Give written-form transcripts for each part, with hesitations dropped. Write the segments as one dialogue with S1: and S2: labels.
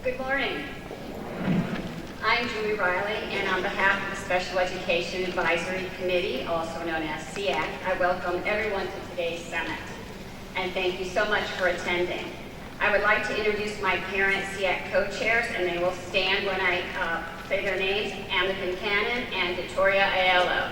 S1: Good morning. I'm Julie Riley, and on behalf of the Special Education Advisory Committee, also known as SEAC, I welcome everyone to today's summit. And thank you so much for attending. I would like to introduce my parent SEAC co-chairs, and they will stand when I say their names: Amanda Cannon and Victoria Aiello.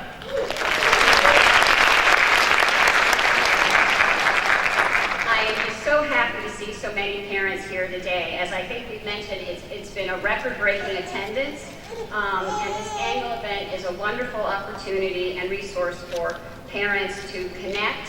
S1: I am just so happy to see so many parents here today. As I think we've mentioned, it's been a record-breaking attendance, and this annual event is a wonderful opportunity and resource for parents to connect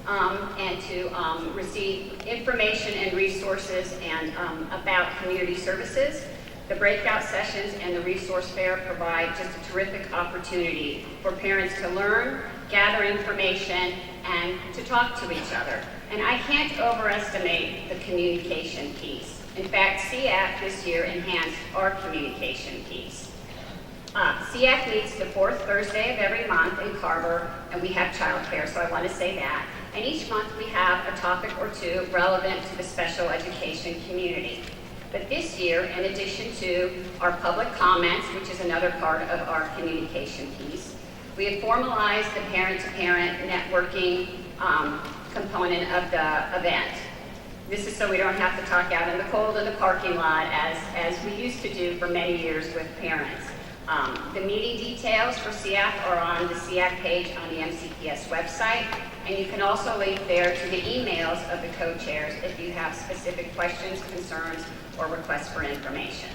S1: and to receive information and resources and about community services. The breakout sessions and the resource fair provide just a terrific opportunity for parents to learn, gather information, and to talk to each other. And I can't overestimate the communication piece. In fact, SEAC this year enhanced our communication piece. SEAC meets the fourth Thursday of every month in Carver, and we have childcare, so I want to say that. And each month we have a topic or two relevant to the special education community. But this year, in addition to our public comments, which is another part of our communication piece, we have formalized the parent-to-parent networking component of the event. This is so we don't have to talk out in the cold in the parking lot as we used to do for many years with parents. The meeting details for SEAC are on the SEAC page on the MCPS website, and you can also link there to the emails of the co-chairs if you have specific questions, concerns, or requests for information.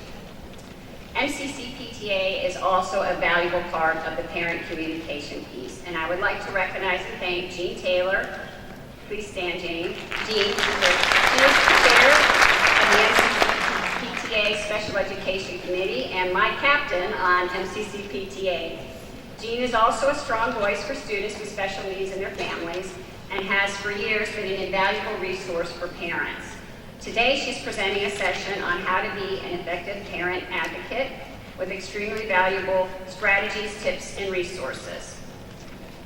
S1: MCCPTA is also a valuable part of the parent communication piece, and I would like to recognize and thank Jean Taylor. Please stand, Jean. Jean is the chair of the MCCPTA Special Education Committee and my captain on MCCPTA. Jean is also a strong voice for students with special needs and their families and has for years been an invaluable resource for parents. Today she's presenting a session on how to be an effective parent advocate with extremely valuable strategies, tips, and resources.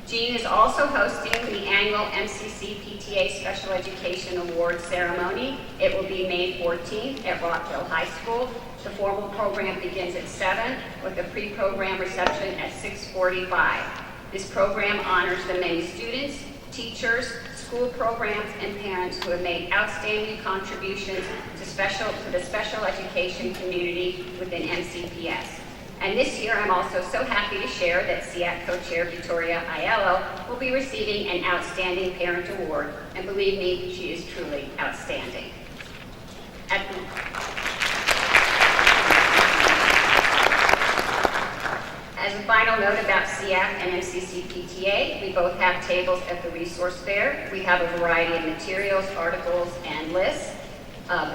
S1: Jean is also hosting the annual MCCPTA Special Education Award ceremony. It will be May 14th at Rockville High School. The formal program begins at 7 with a pre-program reception at 6:45. This program honors the many students, teachers, school programs, and parents who have made outstanding contributions to the special education community within MCPS. And this year, I'm also so happy to share that SEAC co-chair Victoria Aiello will be receiving an Outstanding Parent Award, and believe me, she is truly outstanding. As a final note about SEAC and MCCPTA, we both have tables at the resource fair. We have a variety of materials, articles, and lists of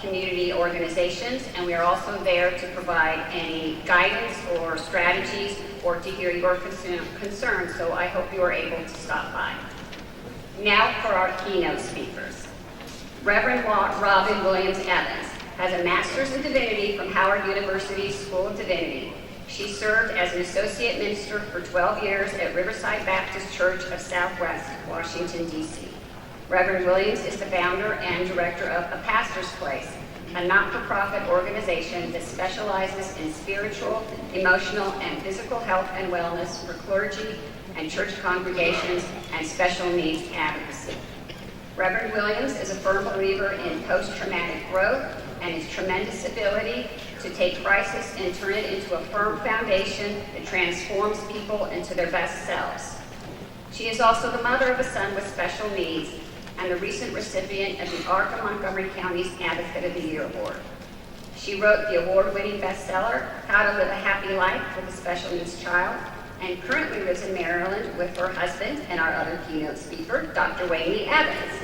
S1: community organizations, and we are also there to provide any guidance or strategies or to hear your concerns, so I hope you are able to stop by. Now for our keynote speakers. Reverend Robin Williams Evans has a master's in divinity from Howard University School of Divinity. She served as an associate minister for 12 years at Riverside Baptist Church of Southwest Washington, D.C. Reverend Williams is the founder and director of A Pastor's Place, a not-for-profit organization that specializes in spiritual, emotional, and physical health and wellness for clergy and church congregations and special needs advocacy. Reverend Williams is a firm believer in post-traumatic growth and his tremendous ability to take crisis and turn it into a firm foundation that transforms people into their best selves. She is also the mother of a son with special needs and the recent recipient of the ARC of Montgomery County's Advocate of the Year Award. She wrote the award-winning bestseller, How to Live a Happy Life with a Special Needs Child, and currently lives in Maryland with her husband and our other keynote speaker, Dr. Wayne Evans.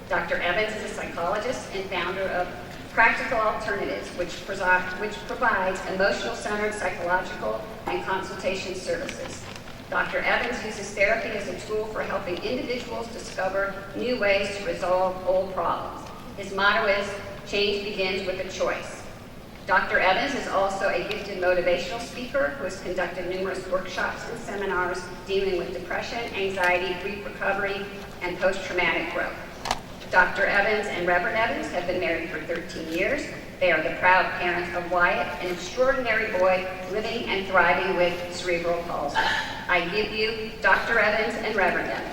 S1: Dr. Evans is a psychologist and founder of Practical Alternatives, which provides emotional-centered psychological and consultation services. Dr. Evans uses therapy as a tool for helping individuals discover new ways to resolve old problems. His motto is, change begins with a choice. Dr. Evans is also a gifted motivational speaker who has conducted numerous workshops and seminars dealing with depression, anxiety, grief recovery, and post-traumatic growth. Dr. Evans and Reverend Evans have been married for 13 years. They are the proud parents of Wyatt, an extraordinary boy living and thriving with cerebral palsy. I give you Dr. Evans and Reverend Evans.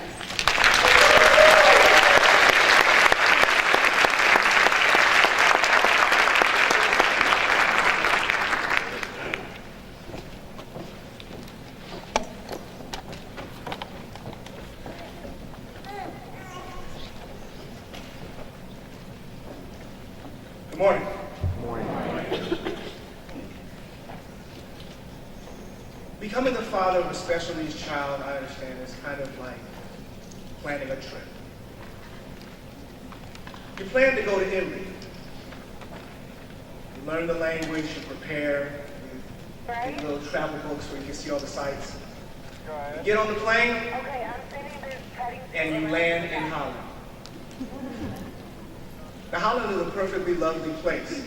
S2: Good morning. Becoming the father of a special needs child, I understand, is kind of like planning a trip. You plan to go to Italy. You learn the language, you prepare, you get little travel books where you can see all the sights. You get on the plane, and you land in Holland. Now, Holland is a perfectly lovely place,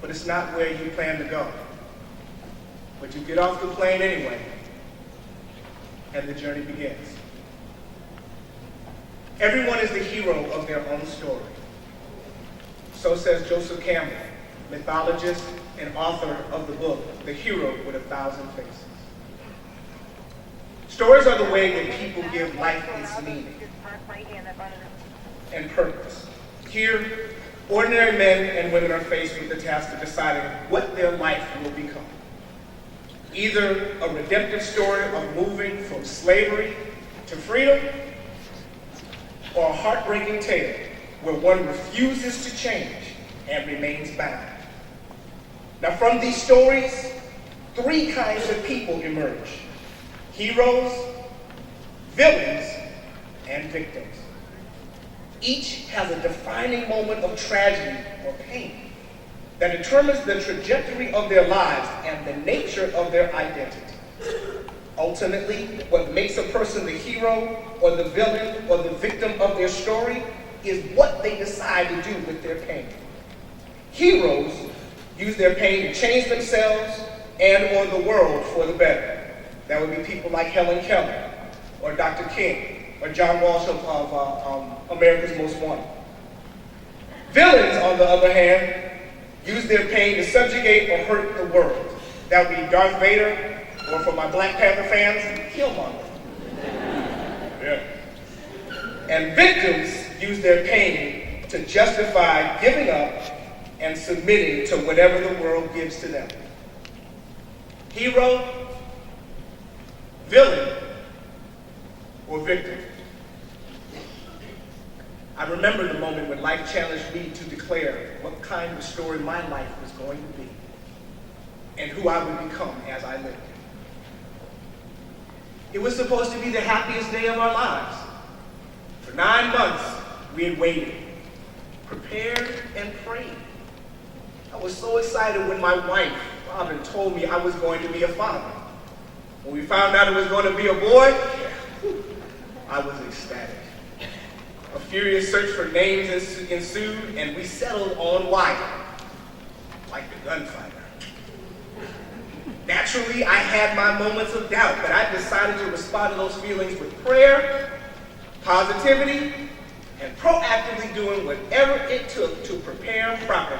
S2: but it's not where you plan to go. But you get off the plane anyway, and the journey begins. Everyone is the hero of their own story. So says Joseph Campbell, mythologist and author of the book, The Hero with 1,000 Faces. Stories are the way that people give life its meaning and purpose. Here, ordinary men and women are faced with the task of deciding what their life will become. Either a redemptive story of moving from slavery to freedom, or a heartbreaking tale where one refuses to change and remains bound. Now, from these stories, 3 kinds of people emerge: heroes, villains, and victims. Each has a defining moment of tragedy or pain that determines the trajectory of their lives and the nature of their identity. Ultimately, what makes a person the hero or the villain or the victim of their story is what they decide to do with their pain. Heroes use their pain to change themselves and or the world for the better. That would be people like Helen Keller, or Dr. King, or John Walsh of America's Most Wanted. Villains, on the other hand, use their pain to subjugate or hurt the world. That would be Darth Vader, or for my Black Panther fans, Killmonger. Yeah. And victims use their pain to justify giving up and submitting to whatever the world gives to them. Hero, villain, or victim. I remember the moment when life challenged me to declare what kind of story my life was going to be and who I would become as I lived. It was supposed to be the happiest day of our lives. For 9 months, we had waited, prepared, and prayed. I was so excited when my wife, Robin, told me I was going to be a father. When we found out it was going to be a boy, I was ecstatic. A furious search for names ensued, and we settled on Wyatt, like the gunfighter. Naturally, I had my moments of doubt, but I decided to respond to those feelings with prayer, positivity, and proactively doing whatever it took to prepare properly.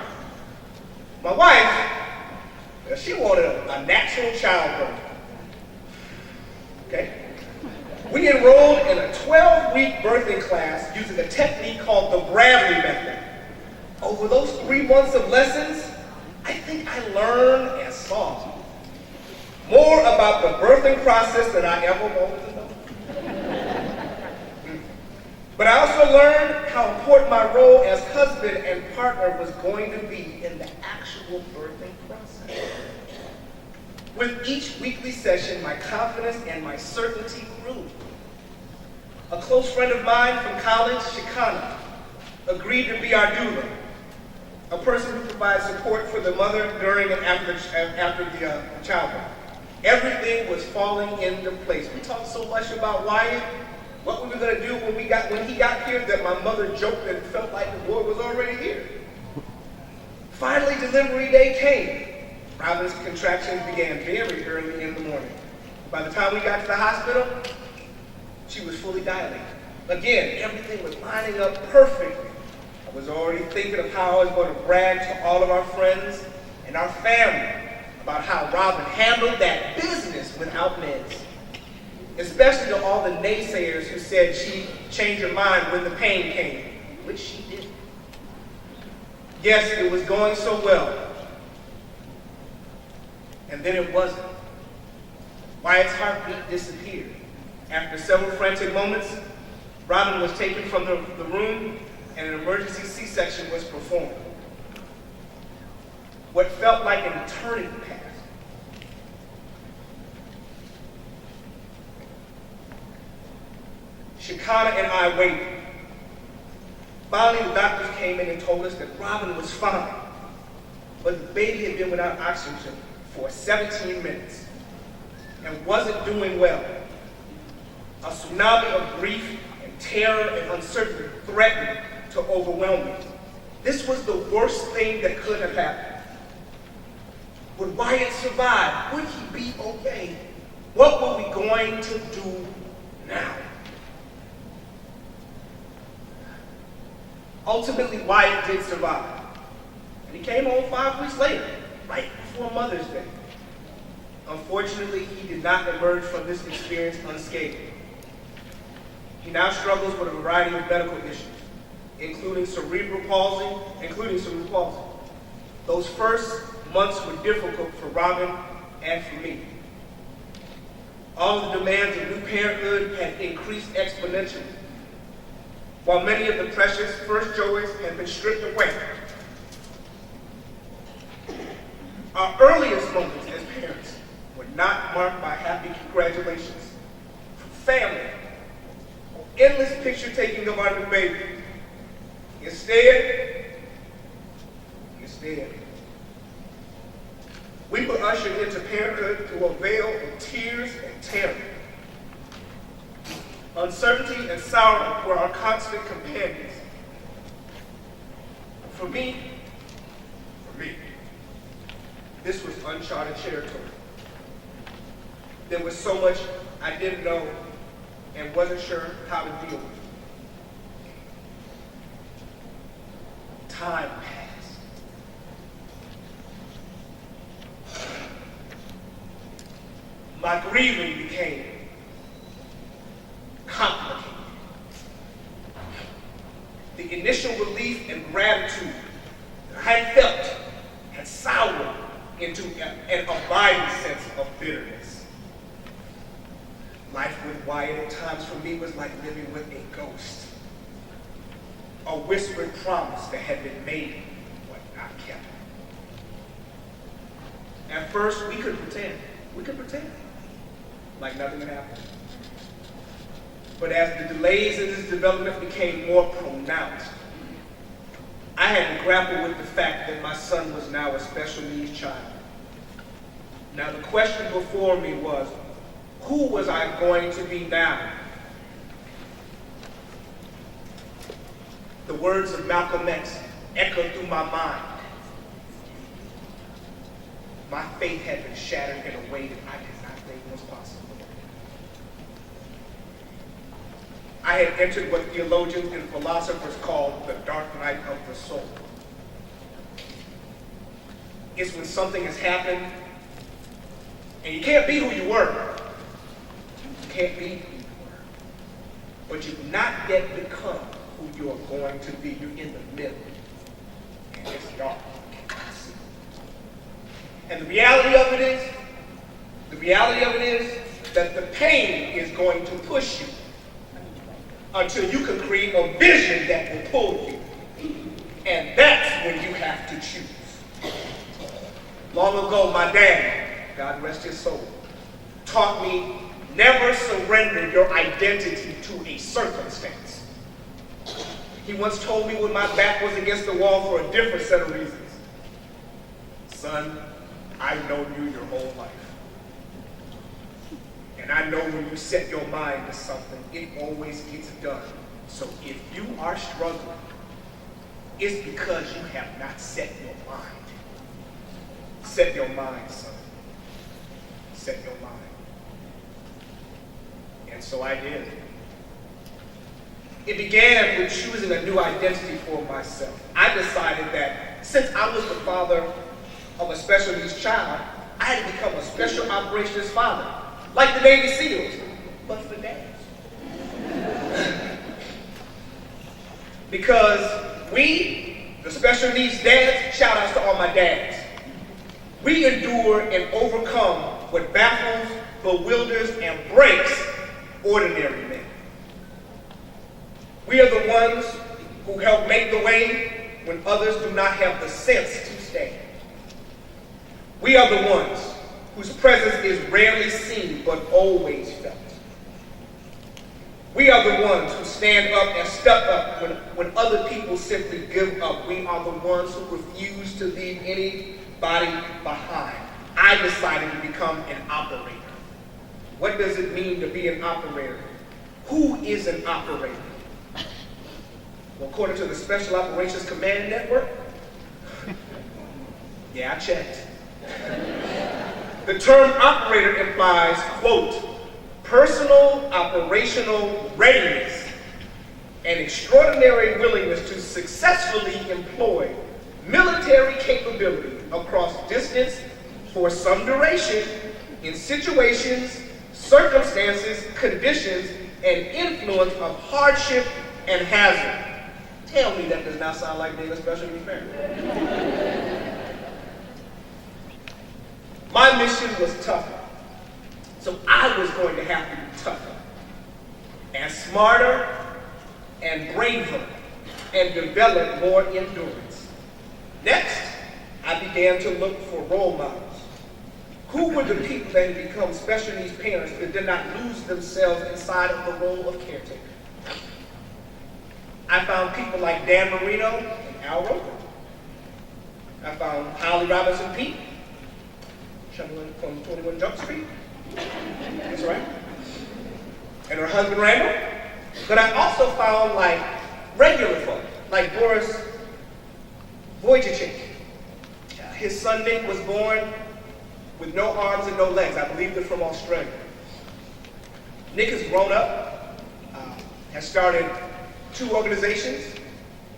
S2: My wife, she wanted a natural childbirth. Okay? We enrolled in a 12-week birthing class using a technique called the Bradley method. Over those 3 months of lessons, I think I learned and saw more about the birthing process than I ever wanted to know. But I also learned how important my role as husband and partner was going to be in the actual birthing process. With each weekly session, my confidence and my certainty grew. A close friend of mine from college, Shikana, agreed to be our doula, a person who provides support for the mother during and after the childbirth. Everything was falling into place. We talked so much about Wyatt, what we were going to do when he got here, that my mother joked that it felt like the boy was already here. Finally, delivery day came. Robin's contractions began very early in the morning. By the time we got to the hospital, she was fully dilated. Again, everything was lining up perfectly. I was already thinking of how I was going to brag to all of our friends and our family about how Robin handled that business without meds. Especially to all the naysayers who said she'd change her mind when the pain came, which she did. Yes, it was going so well. And then it wasn't. Wyatt's heartbeat disappeared. After several frantic moments, Robin was taken from the room and an emergency C-section was performed. What felt like an eternity passed. Shekinah and I waited. Finally, the doctors came in and told us that Robin was fine, but the baby had been without oxygen for 17 minutes and wasn't doing well. A tsunami of grief and terror and uncertainty threatened to overwhelm me. This was the worst thing that could have happened. Would Wyatt survive? Would he be okay? What were we going to do now? Ultimately, Wyatt did survive. And he came home 5 weeks later, right before Mother's Day. Unfortunately, he did not emerge from this experience unscathed. He now struggles with a variety of medical issues, including cerebral palsy. Those first months were difficult for Robin and for me. All of the demands of new parenthood had increased exponentially, while many of the precious first joys had been stripped away. Our earliest moments as parents were not marked by happy congratulations from family or endless picture taking of our new baby. Instead, we were ushered into parenthood through a veil of tears and terror. Uncertainty and sorrow were our constant companions. For me, this was uncharted territory. There was so much I didn't know and wasn't sure how to deal with. Time passed. My grieving became complicated. The initial relief and gratitude that I had felt had soured into an abiding sense of bitterness. Life with Wyatt at times for me was like living with a ghost. A whispered promise that had been made but not kept. At first, we could pretend like nothing had happened. But as the delays in this development became more pronounced, I had to grapple with the fact that my son was now a special needs child. Now the question before me was, who was I going to be now? The words of Malcolm X echoed through my mind. My faith had been shattered in a way that I did not think was possible. I had entered what theologians and philosophers call the dark night of the soul. It's when something has happened and you can't be who you were. You can't be who you were. But you've not yet become who you are going to be. You're in the middle. And it's dark. And the reality of it is that the pain is going to push you until you can create a vision that will pull you. And that's when you have to choose. Long ago, my dad, God rest his soul, taught me never surrender your identity to a circumstance. He once told me when my back was against the wall for a different set of reasons. Son, I've known you your whole life. And I know when you set your mind to something, it always gets done. So if you are struggling, it's because you have not set your mind. Set your mind, son. Set your mind. And so I did. It began with choosing a new identity for myself. I decided that since I was the father of a special needs child, I had to become a special operations father, like the Navy SEALs, but for dads. Because we, the special needs dads, shout outs to all my dads, we endure and overcome what baffles, bewilders, and breaks ordinary men. We are the ones who help make the way when others do not have the sense to stay. We are the ones whose presence is rarely seen but always felt. We are the ones who stand up and step up when other people simply give up. We are the ones who refuse to leave anybody behind. I decided to become an operator. What does it mean to be an operator? Who is an operator? Well, according to the Special Operations Command Network, yeah, I checked. The term operator implies, quote, personal operational readiness and extraordinary willingness to successfully employ military capability across distance for some duration in situations, circumstances, conditions, and influence of hardship and hazard. Tell me that does not sound like being a special needs parent. My mission was tougher, so I was going to have to be tougher and smarter and braver and develop more endurance. Next, I began to look for role models. Who were the people that had become special needs parents that did not lose themselves inside of the role of caretaker? I found people like Dan Marino and Al Roker. I found Holly Robinson Peete from 21 Jump Street. That's right. And her husband Randall. But I also found like regular folk, like Boris Wojciech. His son Nick was born with no arms and no legs. I believe they're from Australia. Nick has grown up, has started 2 organizations,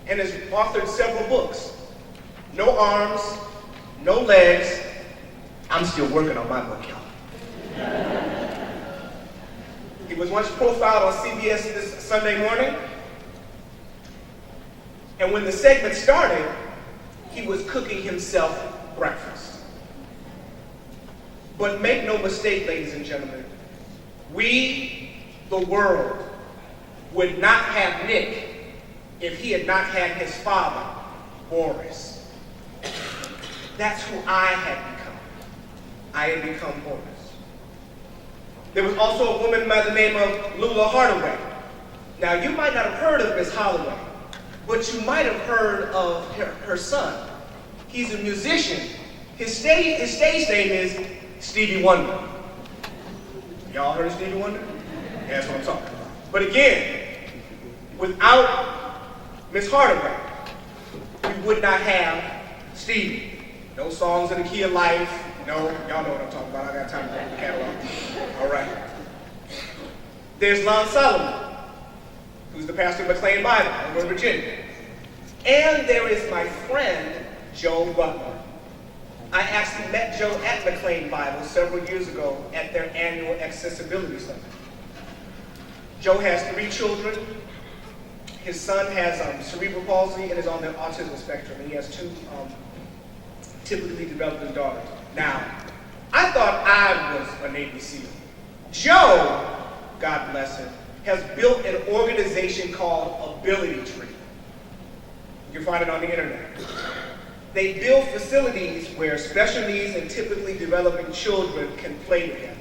S2: and has authored several books. No arms, no legs. I'm still working on my book, y'all. He was once profiled on CBS this Sunday morning, and when the segment started, he was cooking himself breakfast. But make no mistake, ladies and gentlemen, we, the world, would not have Nick if he had not had his father, Boris. That's who I had become. I had become Boris. There was also a woman by the name of Lula Hardaway. Now, you might not have heard of Miss Holloway, but you might have heard of her son. He's a musician. His stage name is Stevie Wonder. Y'all heard of Stevie Wonder? Yeah, that's what I'm talking about. But again, without Miss Hardaway, we would not have Stevie. No songs in the key of life. No, y'all know what I'm talking about. I got time to read the catalog. All right. There's Lon Solomon, who's the pastor of McLean Bible in Virginia. And there is my friend, Joe Butler. I actually met Joe at McLean Bible several years ago at their annual accessibility summit. Joe has 3 children. His son has cerebral palsy and is on the autism spectrum, and he has 2 typically developing daughters. Now, I thought I was a Navy SEAL. Joe, God bless him, has built an organization called Ability Tree. You can find it on the internet. They build facilities where special needs and typically developing children can play together.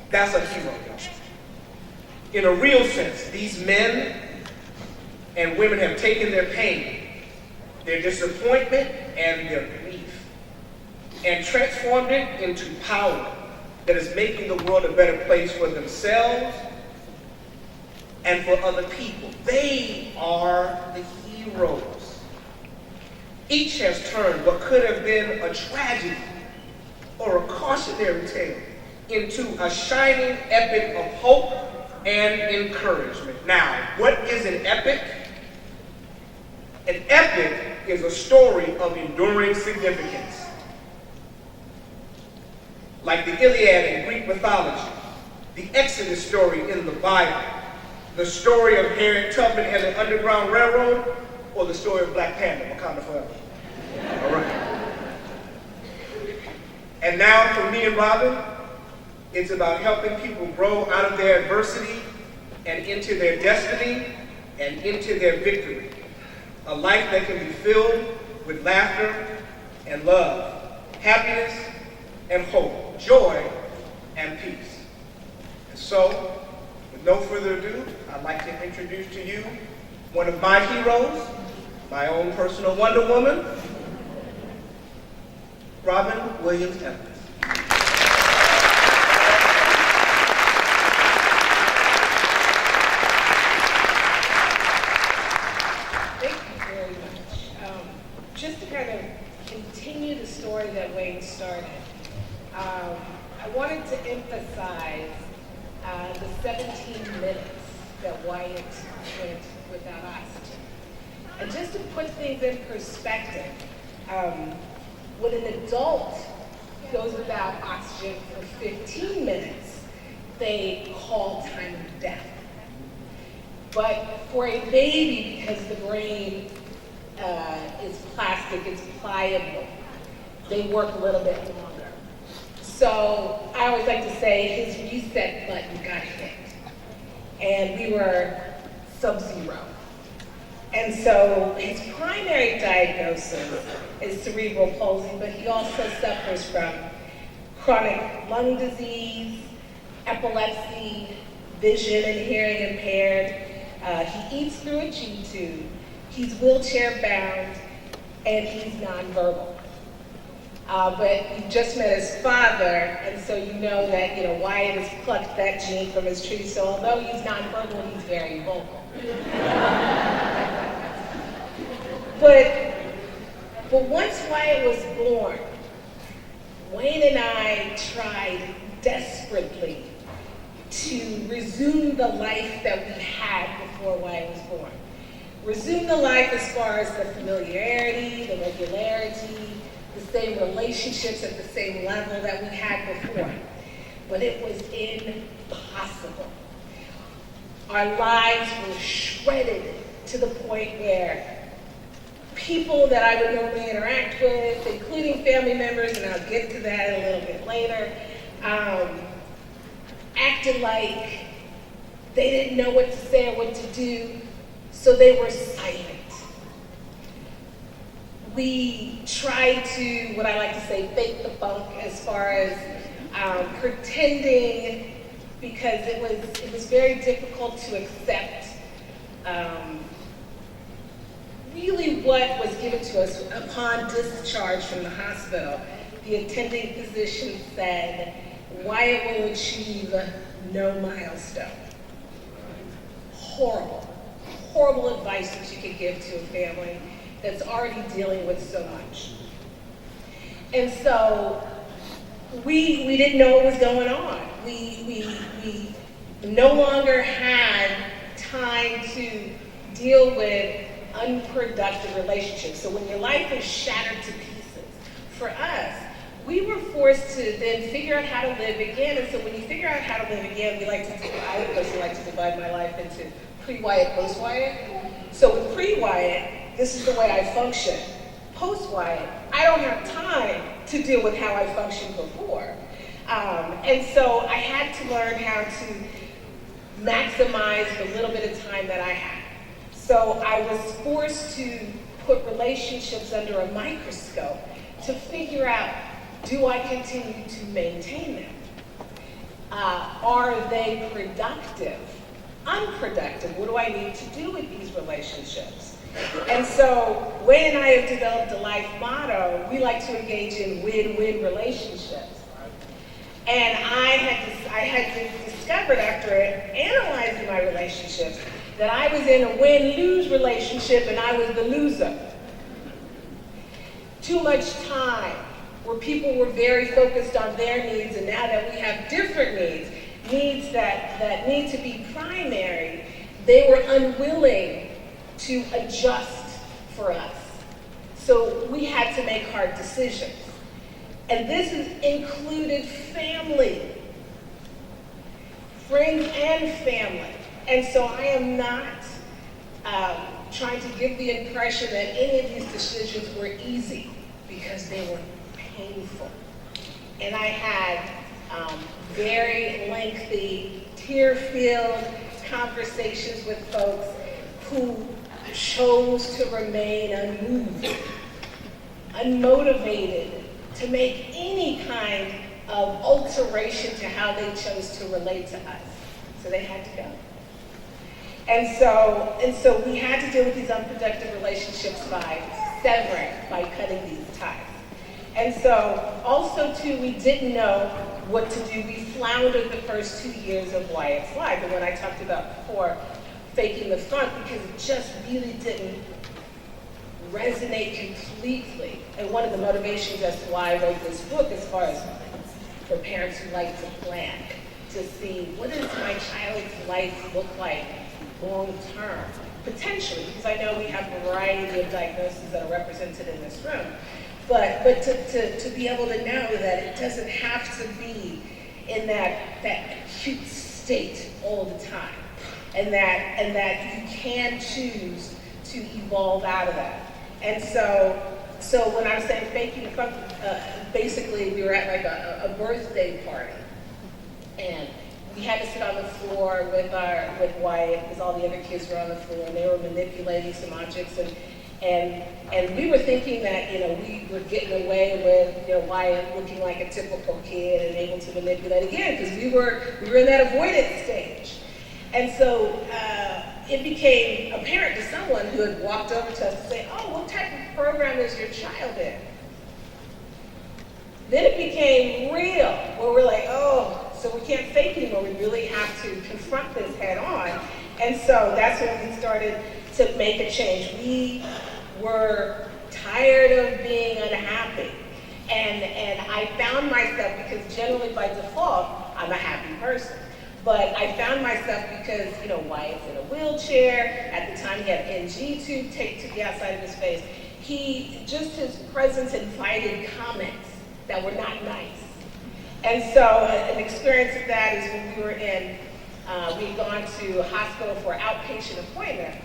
S2: That's a hero, y'all. In a real sense, these men and women have taken their pain, their disappointment, and their grief, and transformed it into power that is making the world a better place for themselves and for other people. They are the heroes. Each has turned what could have been a tragedy or a cautionary tale into a shining epic of hope, and encouragement. Now, what is an epic? An epic is a story of enduring significance. Like the Iliad in Greek mythology, the Exodus story in the Bible, the story of Harriet Tubman and the Underground Railroad, or the story of Black Panther, Wakanda Forever. All right. And now for me and Robin, it's about helping people grow out of their adversity and into their destiny and into their victory. A life that can be filled with laughter and love, happiness and hope, joy and peace. And so, with no further ado, I'd like to introduce to you one of my heroes, my own personal Wonder Woman, Robin Williams Evans.
S3: Thank you very much. Just to kind of continue the story that Wayne started, I wanted to emphasize the 17 minutes that Wyatt went without oxygen. And just to put things in perspective, when an adult goes without oxygen for 15 minutes, they call time of death. But for a baby, because the brain is plastic, it's pliable, they work a little bit longer. So I always like to say his reset button got hit, and we were sub-zero. And so his primary diagnosis is cerebral palsy, but he also suffers from chronic lung disease, epilepsy, vision and hearing impaired. He eats through a G-tube, he's wheelchair bound, and he's nonverbal. But you just met his father, and so you know that Wyatt has plucked that gene from his tree, so although he's nonverbal, he's very vocal. But once Wyatt was born, Wayne and I tried desperately to resume the life that we had before Wyatt was born. Resume the life as far as the familiarity, the regularity, the same relationships at the same level that we had before. But it was impossible. Our lives were shredded to the point where people that I would normally interact with, including family members, and I'll get to that a little bit later, acted like they didn't know what to say or what to do, so they were silent. We tried to, what I like to say, fake the funk as far as pretending, because it was very difficult to accept really what was given to us upon discharge from the hospital. The attending physician said, Wyatt will achieve no milestone. Horrible, horrible advice that you could give to a family that's already dealing with so much. And so we didn't know what was going on. We no longer had time to deal with unproductive relationships. So when your life is shattered to pieces, for us, we were forced to then figure out how to live again. And so when you figure out how to live again, I personally like to divide my life into pre-Wyatt, post-Wyatt. So with pre-Wyatt, this is the way I function. Post-Wyatt, I don't have time to deal with how I functioned before. And so I had to learn how to maximize the little bit of time that I had. So I was forced to put relationships under a microscope to figure out, do I continue to maintain them? Are they productive? Unproductive? What do I need to do with these relationships? And so Wayne and I have developed a life motto. We like to engage in win-win relationships. And I had discovered after analyzing my relationships that I was in a win-lose relationship and I was the loser. Too much time where people were very focused on their needs, and now that we have different needs, needs that need to be primary, they were unwilling to adjust for us. So we had to make hard decisions. And this included family, friends and family. And so I am not trying to give the impression that any of these decisions were easy, because they were painful. And I had very lengthy, tear-filled conversations with folks who chose to remain unmoved, unmotivated to make any kind of alteration to how they chose to relate to us. So they had to go. And so we had to deal with these unproductive relationships by severing, by cutting these ties. And so also too, we didn't know what to do. We floundered the first 2 years of Wyatt's life. And when I talked about before, faking the funk, because it just really didn't resonate completely. And one of the motivations as to why I wrote this book, as far as for parents who like to plan, to see what does my child's life look like long term, potentially, because I know we have a variety of diagnoses that are represented in this room. But to be able to know that it doesn't have to be in that acute state all the time, and that you can choose to evolve out of that. And so when I'm saying faking the funk, basically we were at like a birthday party, and we had to sit on the floor with Wyatt, because all the other kids were on the floor, and they were manipulating some objects, and we were thinking that, we were getting away with, Wyatt looking like a typical kid and able to manipulate again, because we were in that avoidance stage. And so it became apparent to someone who had walked over to us and say, "Oh, what type of program is your child in?" Then it became real, where we're like, "Oh, so we can't fake anymore. We really have to confront this head on." And so that's when we started to make a change. We were tired of being unhappy. And I found myself, because generally by default, I'm a happy person. But I found myself, because, Wyatt's in a wheelchair. At the time, he had an NG tube taped to the outside of his face. His presence invited comments that were not nice. And so an experience of that is when we were we'd gone to a hospital for an outpatient appointment,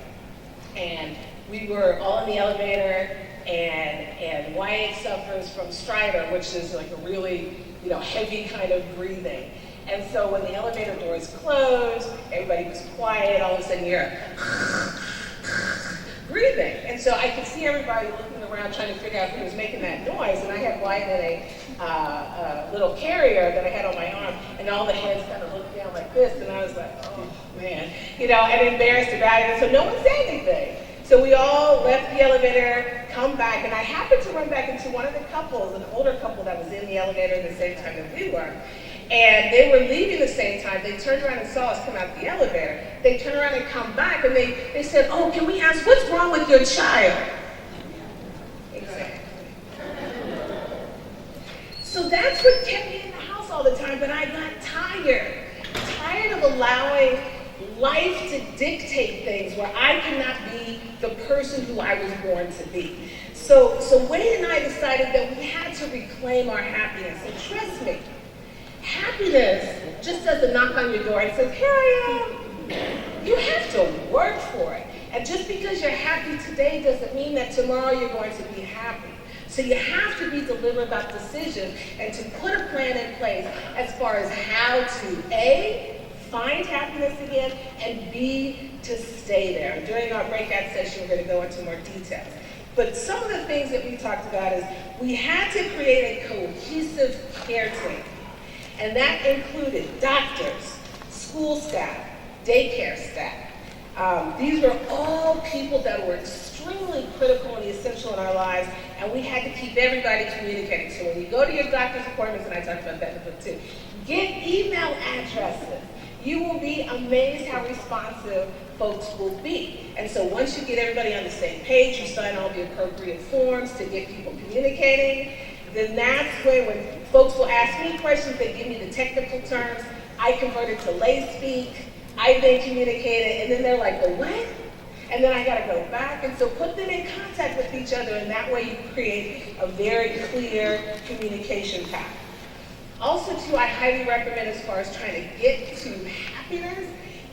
S3: and we were all in the elevator, and Wyatt suffers from stridor, which is like a really, heavy kind of breathing. And so when the elevator doors closed, everybody was quiet, all of a sudden you're breathing. And so I could see everybody looking around trying to figure out who was making that noise, and I had Wyatt in a little carrier that I had on my arm, and all the heads kind of looked down like this, and I was like, oh man, and embarrassed about it, and so no one said anything. So we all left the elevator, come back, and I happened to run back into one of the couples, an older couple that was in the elevator at the same time that we were. And they were leaving the same time. They turned around and saw us come out the elevator. They turned around and come back, and they said, "Oh, can we ask, what's wrong with your child?" Exactly. So that's what kept me in the house all the time, but I got tired of allowing life to dictate things where I could not be the person who I was born to be. So Wade and I decided that we had to reclaim our happiness. And trust me, happiness just doesn't knock on your door and says, "Here I am." You have to work for it. And just because you're happy today doesn't mean that tomorrow you're going to be happy. So you have to be deliberate about decisions and to put a plan in place as far as how to A, find happiness again, and B, to stay there. And during our breakout session, we're going to go into more details. But some of the things that we talked about is we had to create a cohesive care team. And that included doctors, school staff, daycare staff. These were all people that were extremely critical and essential in our lives, and we had to keep everybody communicating. So when you go to your doctor's appointments, and I talked about that in the book too, get email addresses. You will be amazed how responsive folks will be. And so once you get everybody on the same page, you sign all the appropriate forms to get people communicating, then that's when folks will ask me questions, they give me the technical terms, I converted to lay speak, I then communicated, and then they're like, well, what? And then I gotta go back, and so put them in contact with each other, and that way you create a very clear communication path. Also too, I highly recommend as far as trying to get to happiness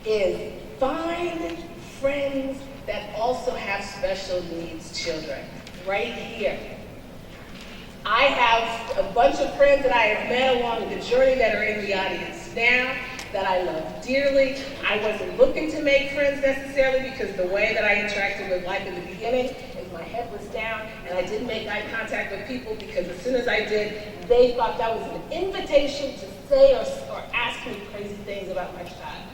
S3: is find friends that also have special needs children, right here. I have a bunch of friends that I have met along the journey that are in the audience now that I love dearly. I wasn't looking to make friends necessarily because the way that I interacted with life in the beginning is my head was down and I didn't make eye contact with people because as soon as I did, they thought that was an invitation to say or ask me crazy things about my child.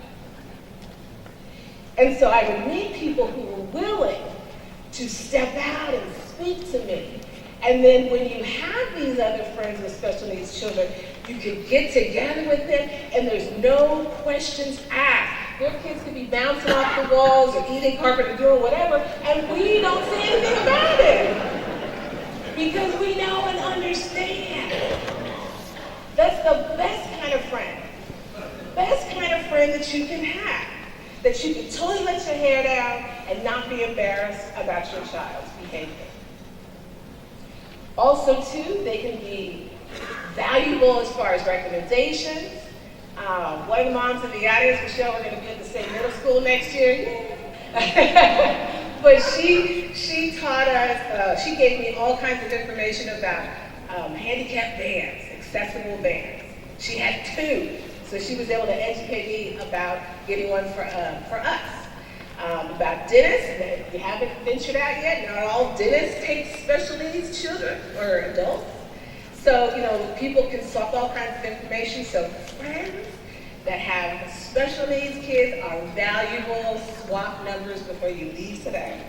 S3: And so I would meet people who were willing to step out and speak to me. And then when you have these other friends with special needs children, you can get together with them and there's no questions asked. Their kids could be bouncing off the walls or eating carpet or doing whatever, and we don't say anything about it. Because we know and understand. That's the best kind of friend. Best kind of friend that you can have. That you can totally let your hair down and not be embarrassed about your child's behavior. Also, too, they can be valuable as far as recommendations. One of the moms in the audience, Michelle, we're going to be at the same middle school next year. But she taught us, she gave me all kinds of information about handicapped vans, accessible vans. She had 2. So she was able to educate me about getting one for us. About dentists, if you haven't ventured out yet, not all dentists take special needs children or adults. So, people can swap all kinds of information. So friends that have special needs kids are valuable. Swap numbers before you leave today.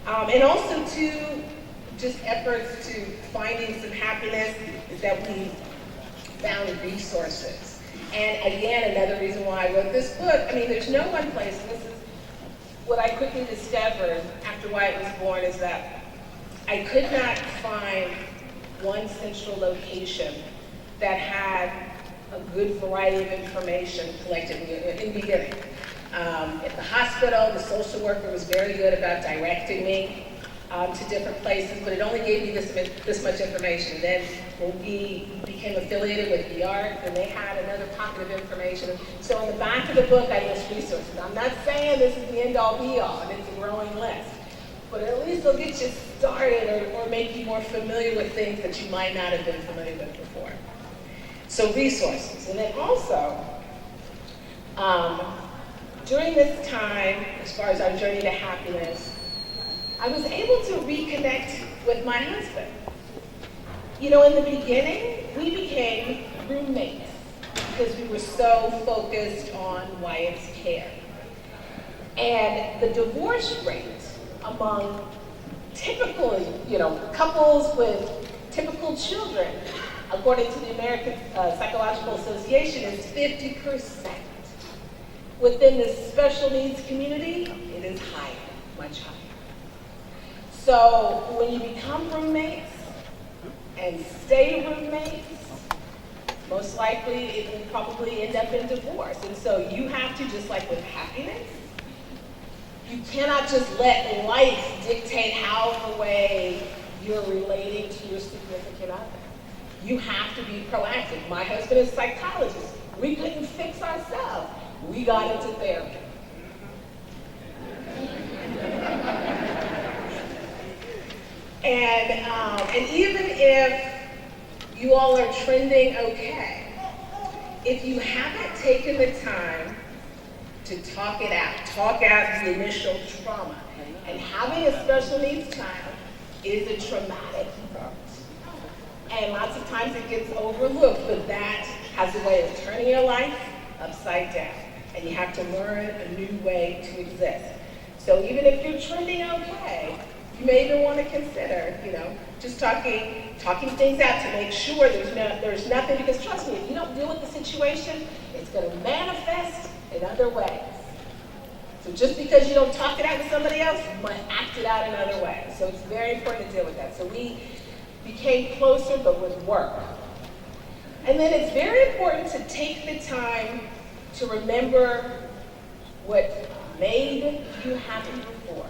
S3: And also, too, just efforts to finding some happiness is that we found resources. And again, another reason why I wrote this book, there's no one place, and this is what I quickly discovered after Wyatt was born, is that I could not find one central location that had a good variety of information collected in the beginning. At the hospital, the social worker was very good about directing me to different places, but it only gave me this much information. Then when we became affiliated with ER, then they had another pocket of information. So in the back of the book, I list resources. I'm not saying this is the end-all be-all, and it's a growing list, but at least it'll get you started or make you more familiar with things that you might not have been familiar with before. So resources. And then also, during this time, as far as our journey to happiness, I was able to reconnect with my husband. In the beginning, we became roommates because we were so focused on Wyatt's care. And the divorce rate among typical, couples with typical children, according to the American Psychological Association, is 50%. Within the special needs community, it is higher, much higher. So when you become roommates and stay roommates, most likely it will probably end up in divorce. And so you have to, just like with happiness, you cannot just let life dictate how the way you're relating to your significant other. You have to be proactive. My husband is a psychologist. We couldn't fix ourselves. We got into therapy. And even if you all are trending okay, if you haven't taken the time to talk it out, talk out the initial trauma, and having a special needs child is a traumatic event. And lots of times it gets overlooked, but that has a way of turning your life upside down. And you have to learn a new way to exist. So even if you're trending okay, you may even want to consider, just talking things out to make sure there's nothing, because trust me, if you don't deal with the situation, it's going to manifest in other ways. So just because you don't talk it out with somebody else, you might act it out in other ways. So it's very important to deal with that. So we became closer, but with work. And then it's very important to take the time to remember what made you happy before.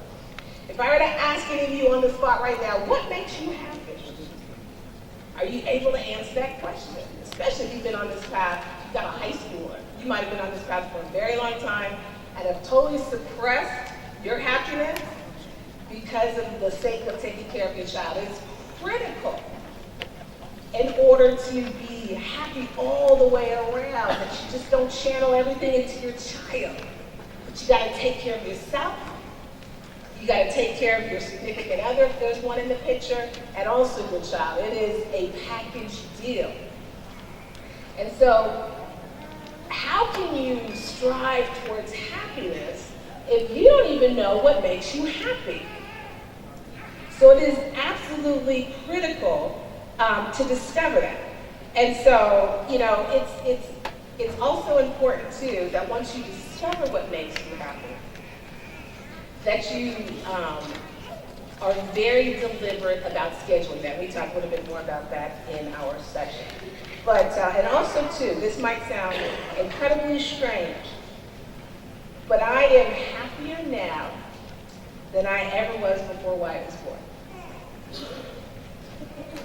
S3: If I were to ask any of you on the spot right now, what makes you happy? Are you able to answer that question? Especially if you've been on this path, you've got a high schooler. You might have been on this path for a very long time and have totally suppressed your happiness because of the sake of taking care of your child. It's critical in order to be happy all the way around, that you just don't channel everything into your child. But you gotta take care of yourself, you gotta take care of your significant other, if there's one in the picture, and also your child. It is a package deal. And so, how can you strive towards happiness if you don't even know what makes you happy? So it is absolutely critical to discover that. And so, you know, it's also important too that once you discover what makes you happy, that you are very deliberate about scheduling that. We talk a little bit more about that in our session. But, and also too, this might sound incredibly strange, but I am happier now than I ever was before Wyatt was born.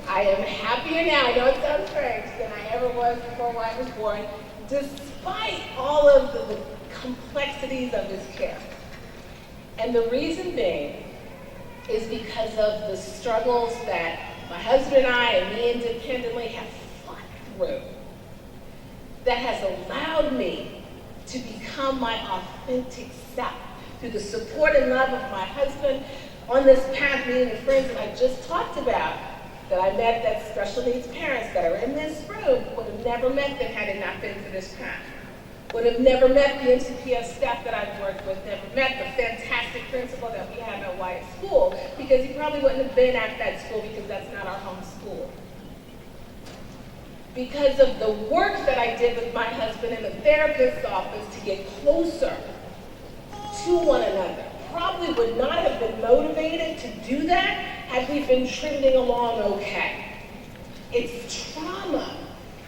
S3: I am happier now, I know it sounds strange, than I ever was before Wyatt was born, despite all of the complexities of his care. And the reason being is because of the struggles that my husband and I and me independently have fought through that has allowed me to become my authentic self through the support and love of my husband on this path, meeting the friends that I just talked about, that I met, that special needs parents that are in this room would have never met them had it not been for this path. Would have never met the NCPS staff that I've worked with, never met the fantastic principal that we have at Wyatt School, because he probably wouldn't have been at that school because that's not our home school. Because of the work that I did with my husband in the therapist's office to get closer to one another, probably would not have been motivated to do that had we been trending along okay. It's trauma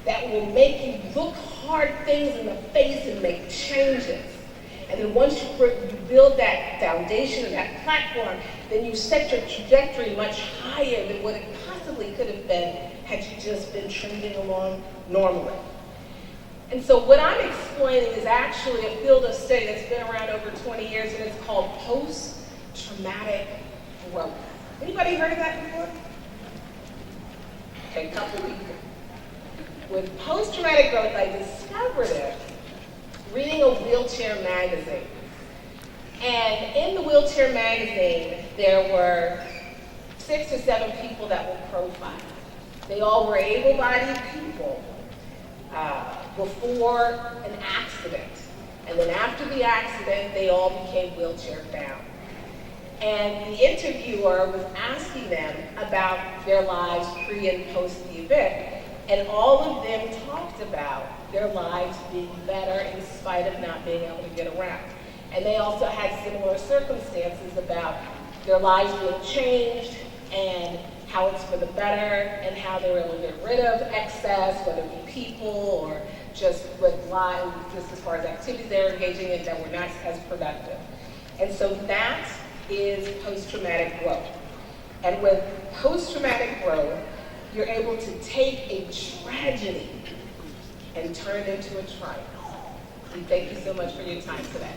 S3: that will make you look hard things in the face and make changes. And then once you build that foundation and that platform, then you set your trajectory much higher than what it possibly could have been had you just been trending along normally. And so what I'm explaining is actually a field of study that's been around over 20 years, and it's called post-traumatic growth. Anybody heard of that before? Okay, a couple people. With post-traumatic growth, I discovered it reading a wheelchair magazine. And in the wheelchair magazine, there were 6 or 7 people that were profiled. They all were able-bodied people before an accident. And then after the accident, they all became wheelchair-bound. And the interviewer was asking them about their lives pre and post the event. And all of them talked about their lives being better in spite of not being able to get around. And they also had similar circumstances about their lives being changed and how it's for the better and how they were able to get rid of excess, whether it be people or just with lives, just as far as activities they were engaging in that were not as productive. And so that is post-traumatic growth. And with post-traumatic growth, you're able to take a tragedy and turn it into a triumph. We thank you so much for your time today.